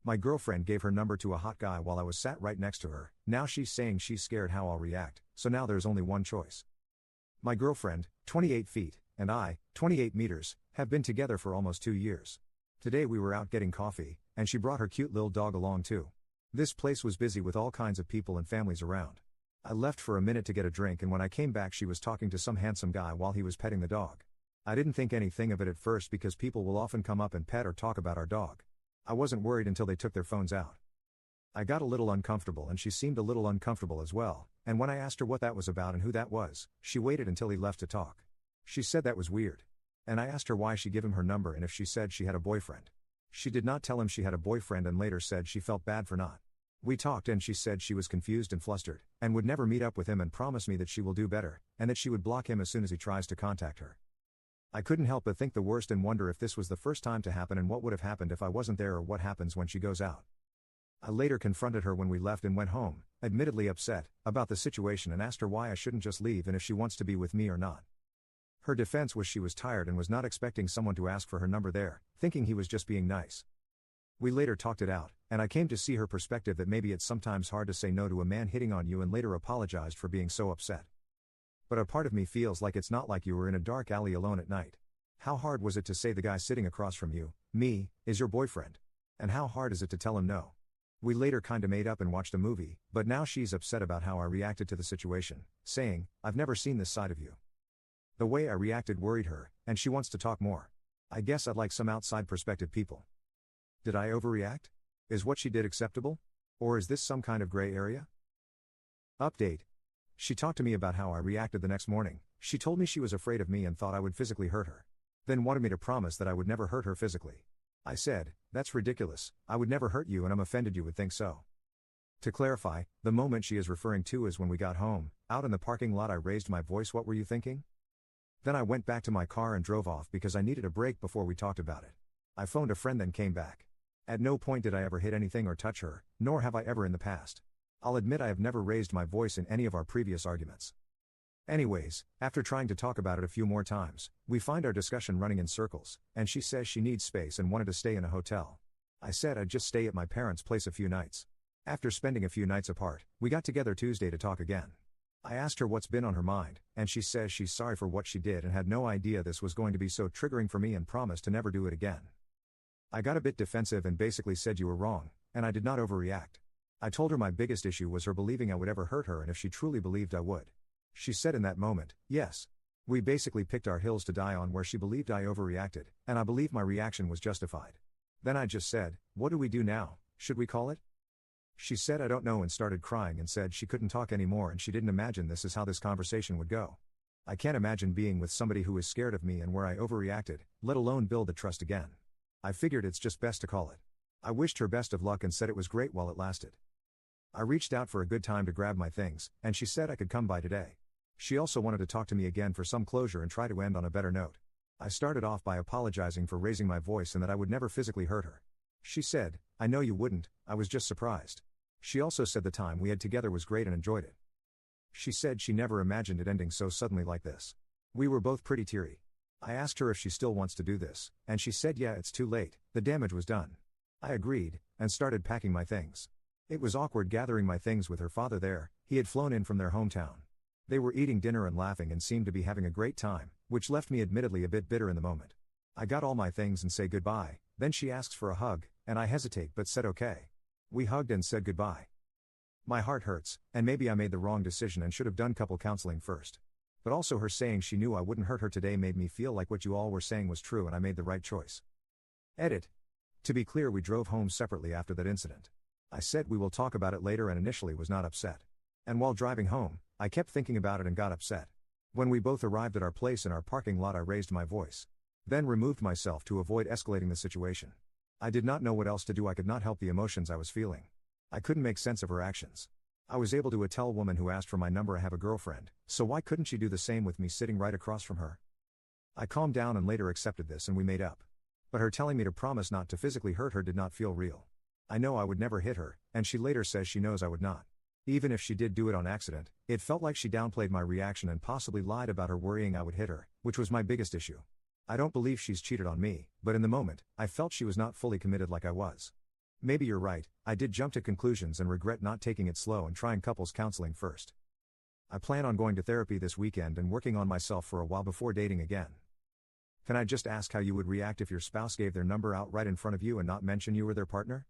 My girlfriend gave her number to a hot guy while I was sat right next to her. Now she's saying she's scared how I'll react, so now there's only one choice. My girlfriend, 28 feet, and I, 28 meters, have been together for almost 2 years. Today we were out getting coffee, and she brought her cute little dog along too. This place was busy with all kinds of people and families around. I left for a minute to get a drink, and when I came back she was talking to some handsome guy while he was petting the dog. I didn't think anything of it at first because people will often come up and pet or talk about our dog. I wasn't worried until they took their phones out. I got a little uncomfortable and she seemed a little uncomfortable as well, and when I asked her what that was about and who that was, she waited until he left to talk. She said that was weird. And I asked her why she gave him her number and if she said she had a boyfriend. She did not tell him she had a boyfriend and later said she felt bad for not. We talked and she said she was confused and flustered, and would never meet up with him and promised me that she will do better, and that she would block him as soon as he tries to contact her. I couldn't help but think the worst and wonder if this was the first time to happen and what would have happened if I wasn't there or what happens when she goes out. I later confronted her when we left and went home, admittedly upset about the situation, and asked her why I shouldn't just leave and if she wants to be with me or not. Her defense was she was tired and was not expecting someone to ask for her number there, thinking he was just being nice. We later talked it out, and I came to see her perspective that maybe it's sometimes hard to say no to a man hitting on you, and later apologized for being so upset. But a part of me feels like it's not like you were in a dark alley alone at night. How hard was it to say the guy sitting across from you, me, is your boyfriend? And how hard is it to tell him no? We later kinda made up and watched a movie, but now she's upset about how I reacted to the situation, saying, "I've never seen this side of you." The way I reacted worried her, and she wants to talk more. I guess I'd like some outside perspective people. Did I overreact? Is what she did acceptable? Or is this some kind of gray area? Update. She talked to me about how I reacted the next morning. She told me she was afraid of me and thought I would physically hurt her. Then wanted me to promise that I would never hurt her physically. I said, "That's ridiculous, I would never hurt you and I'm offended you would think so." To clarify, the moment she is referring to is when we got home. Out in the parking lot I raised my voice. "What were you thinking?" Then I went back to my car and drove off because I needed a break before we talked about it. I phoned a friend then came back. At no point did I ever hit anything or touch her, nor have I ever in the past. I'll admit I have never raised my voice in any of our previous arguments. Anyways, after trying to talk about it a few more times, we find our discussion running in circles, and she says she needs space and wanted to stay in a hotel. I said I'd just stay at my parents' place a few nights. After spending a few nights apart, we got together Tuesday to talk again. I asked her what's been on her mind, and she says she's sorry for what she did and had no idea this was going to be so triggering for me and promised to never do it again. I got a bit defensive and basically said you were wrong, and I did not overreact. I told her my biggest issue was her believing I would ever hurt her and if she truly believed I would. She said in that moment, yes. We basically picked our hills to die on where she believed I overreacted, and I believe my reaction was justified. Then I just said, "What do we do now, should we call it?" She said I don't know and started crying and said she couldn't talk anymore and she didn't imagine this is how this conversation would go. I can't imagine being with somebody who is scared of me and where I overreacted, let alone build the trust again. I figured it's just best to call it. I wished her best of luck and said it was great while it lasted. I reached out for a good time to grab my things, and she said I could come by today. She also wanted to talk to me again for some closure and try to end on a better note. I started off by apologizing for raising my voice and that I would never physically hurt her. She said, "I know you wouldn't, I was just surprised." She also said the time we had together was great and enjoyed it. She said she never imagined it ending so suddenly like this. We were both pretty teary. I asked her if she still wants to do this, and she said yeah, it's too late, the damage was done. I agreed, and started packing my things. It was awkward gathering my things with her father there. He had flown in from their hometown. They were eating dinner and laughing and seemed to be having a great time, which left me admittedly a bit bitter in the moment. I got all my things and say goodbye, then she asks for a hug, and I hesitate but said okay. We hugged and said goodbye. My heart hurts, and maybe I made the wrong decision and should have done couple counseling first. But also her saying she knew I wouldn't hurt her today made me feel like what you all were saying was true and I made the right choice. Edit. To be clear, we drove home separately after that incident. I said we will talk about it later and initially was not upset. And while driving home, I kept thinking about it and got upset. When we both arrived at our place in our parking lot I raised my voice. Then removed myself to avoid escalating the situation. I did not know what else to do. I could not help the emotions I was feeling. I couldn't make sense of her actions. I was able to tell a woman who asked for my number I have a girlfriend, so why couldn't she do the same with me sitting right across from her? I calmed down and later accepted this and we made up. But her telling me to promise not to physically hurt her did not feel real. I know I would never hit her, and she later says she knows I would not. Even if she did do it on accident, it felt like she downplayed my reaction and possibly lied about her worrying I would hit her, which was my biggest issue. I don't believe she's cheated on me, but in the moment, I felt she was not fully committed like I was. Maybe you're right, I did jump to conclusions and regret not taking it slow and trying couples counseling first. I plan on going to therapy this weekend and working on myself for a while before dating again. Can I just ask how you would react if your spouse gave their number out right in front of you and not mention you were their partner?